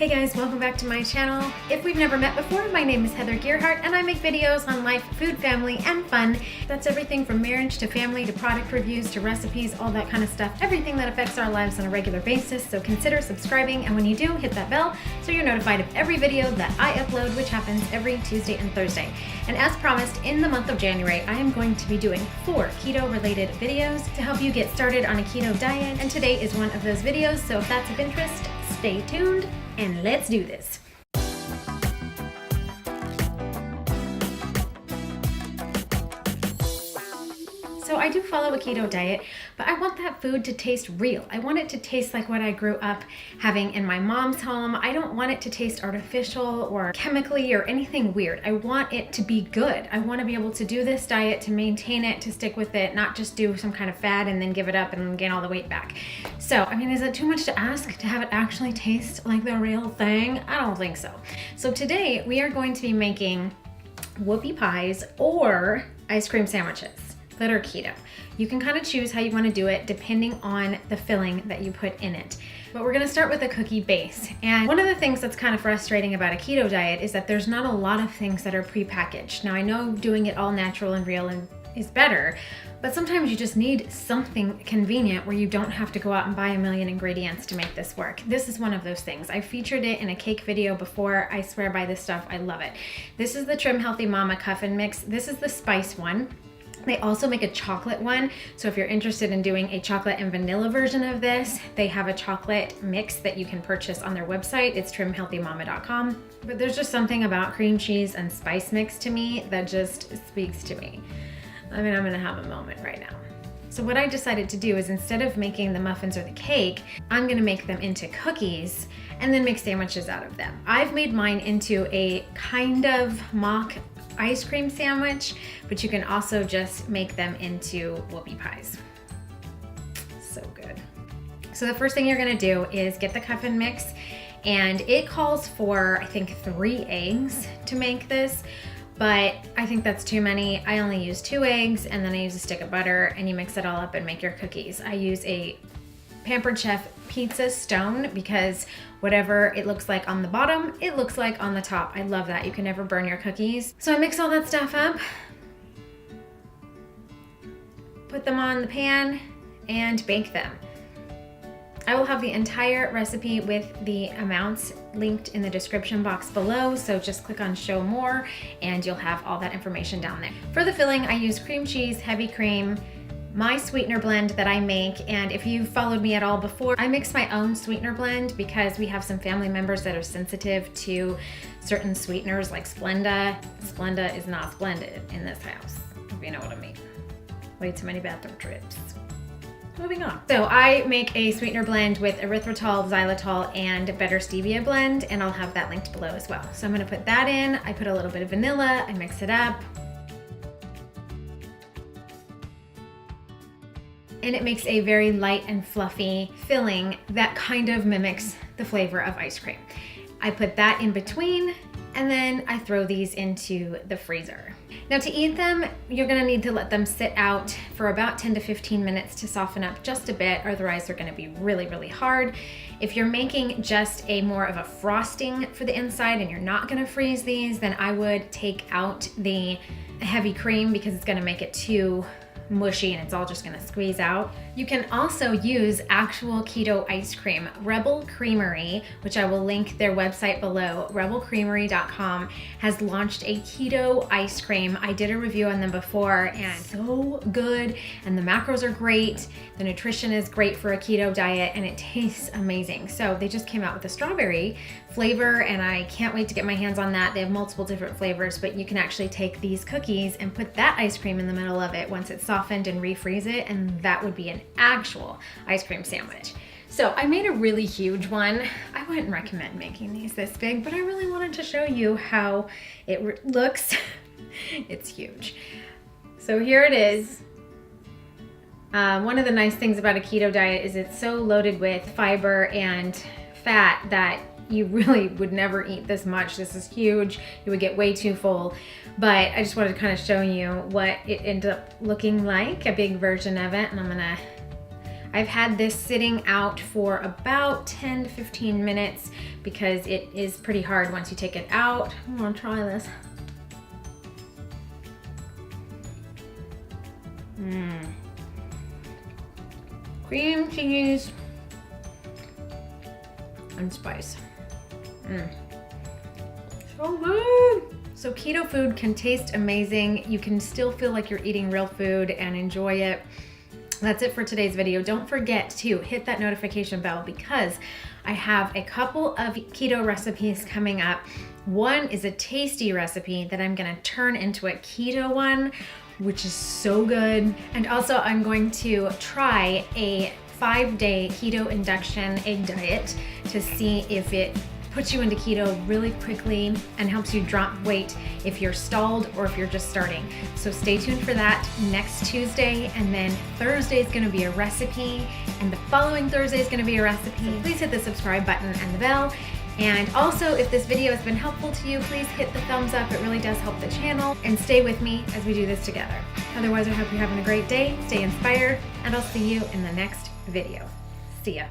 Hey guys, welcome back to my channel. If we've never met before, my name is Heather Gearhart and I make videos on life, food, family, and fun. That's everything from marriage to family to product reviews to recipes, all that kind of stuff. Everything that affects our lives on a regular basis. So consider subscribing, and when you do, hit that bell so you're notified of every video that I upload, which happens every Tuesday and Thursday. And as promised, in the month of January, I am going to be doing 4 keto-related videos to help you get started on a keto diet. And today is one of those videos, so if that's of interest, stay tuned and let's do this. So I do follow a keto diet, but I want that food to taste real. I want it to taste like what I grew up having in my mom's home. I don't want it to taste artificial or chemically or anything weird. I want it to be good. I want to be able to do this diet, to maintain it, to stick with it, not just do some kind of fad and then give it up and gain all the weight back. So, I mean, is it too much to ask to have it actually taste like the real thing? I don't think so. So today we are going to be making whoopie pies or ice cream sandwiches that are keto. You can kind of choose how you want to do it depending on the filling that you put in it. But we're going to start with a cookie base. And one of the things that's kind of frustrating about a keto diet is that there's not a lot of things that are prepackaged. Now I know doing it all natural and real is better, but sometimes you just need something convenient where you don't have to go out and buy a million ingredients to make this work. This is one of those things. I featured it in a cake video before. I swear by this stuff. I love it. This is the Trim Healthy Mama Cuffin mix. This is the spice one. They also make a chocolate one, so if you're interested in doing a chocolate and vanilla version of this, they have a chocolate mix that you can purchase on their website. It's trimhealthymama.com. But there's just something about cream cheese and spice mix to me that just speaks to me. I mean, I'm gonna have a moment right now. So what I decided to do is, instead of making the muffins or the cake, I'm gonna make them into cookies and then make sandwiches out of them. I've made mine into a kind of mock ice cream sandwich, but you can also just make them into whoopie pies. So good. So the first thing you're gonna do is get the Cuffin mix, and it calls for, I think, 3 eggs to make this, but I think that's too many. I only use 2 eggs, and then I use a stick of butter, and you mix it all up and make your cookies. I use a Pampered Chef pizza stone because whatever it looks like on the bottom, it looks like on the top. I love that. You can never burn your cookies. So I mix all that stuff up, put them on the pan, and bake them. I will have the entire recipe with the amounts linked in the description box below, so just click on show more and you'll have all that information down there. For the filling, I use cream cheese, heavy cream, my sweetener blend that I make, and if you've followed me at all before, I mix my own sweetener blend because we have some family members that are sensitive to certain sweeteners like Splenda. Splenda is not splendid in this house, if you know what I mean. Way too many bathroom trips. Moving on. So I make a sweetener blend with Erythritol, Xylitol, and Better Stevia blend, and I'll have that linked below as well. So I'm gonna put that in. I put a little bit of vanilla, I mix it up, and it makes a very light and fluffy filling that kind of mimics the flavor of ice cream. I put that in between, and then I throw these into the freezer. Now to eat them, you're gonna need to let them sit out for about 10 to 15 minutes to soften up just a bit, otherwise they're gonna be really, really hard. If you're making just a more of a frosting for the inside and you're not gonna freeze these, then I would take out the heavy cream because it's gonna make it too mushy and it's all just gonna squeeze out. You can also use actual keto ice cream. Rebel Creamery, which I will link their website below, rebelcreamery.com, has launched a keto ice cream. I did a review on them before and so good, and the macros are great, the nutrition is great for a keto diet, and it tastes amazing. So they just came out with a strawberry flavor and I can't wait to get my hands on that. They have multiple different flavors, but you can actually take these cookies and put that ice cream in the middle of it once it's softened and refreeze it, and that would be an actual ice cream sandwich. So I made a really huge one. I wouldn't recommend making these this big, but I really wanted to show you how it looks. It's huge. So here it is. One of the nice things about a keto diet is it's so loaded with fiber and fat that you really would never eat this much. This is huge. You would get way too full. But I just wanted to kind of show you what it ended up looking like, a big version of it. And I've had this sitting out for about 10 to 15 minutes because it is pretty hard once you take it out. I'm gonna try this. Cream cheese and spice. So good. So keto food can taste amazing. You can still feel like you're eating real food and enjoy it. That's it for today's video. Don't forget to hit that notification bell because I have a couple of keto recipes coming up. One is a tasty recipe that I'm gonna turn into a keto one, which is so good. And also I'm going to try a 5-day keto induction egg diet to see if it puts you into keto really quickly and helps you drop weight if you're stalled or if you're just starting. So stay tuned for that next Tuesday, and then Thursday is gonna be a recipe, and the following Thursday is gonna be a recipe. So please hit the subscribe button and the bell. And also, if this video has been helpful to you, please hit the thumbs up. It really does help the channel, and stay with me as we do this together. Otherwise, I hope you're having a great day, stay inspired, and I'll see you in the next video. See ya.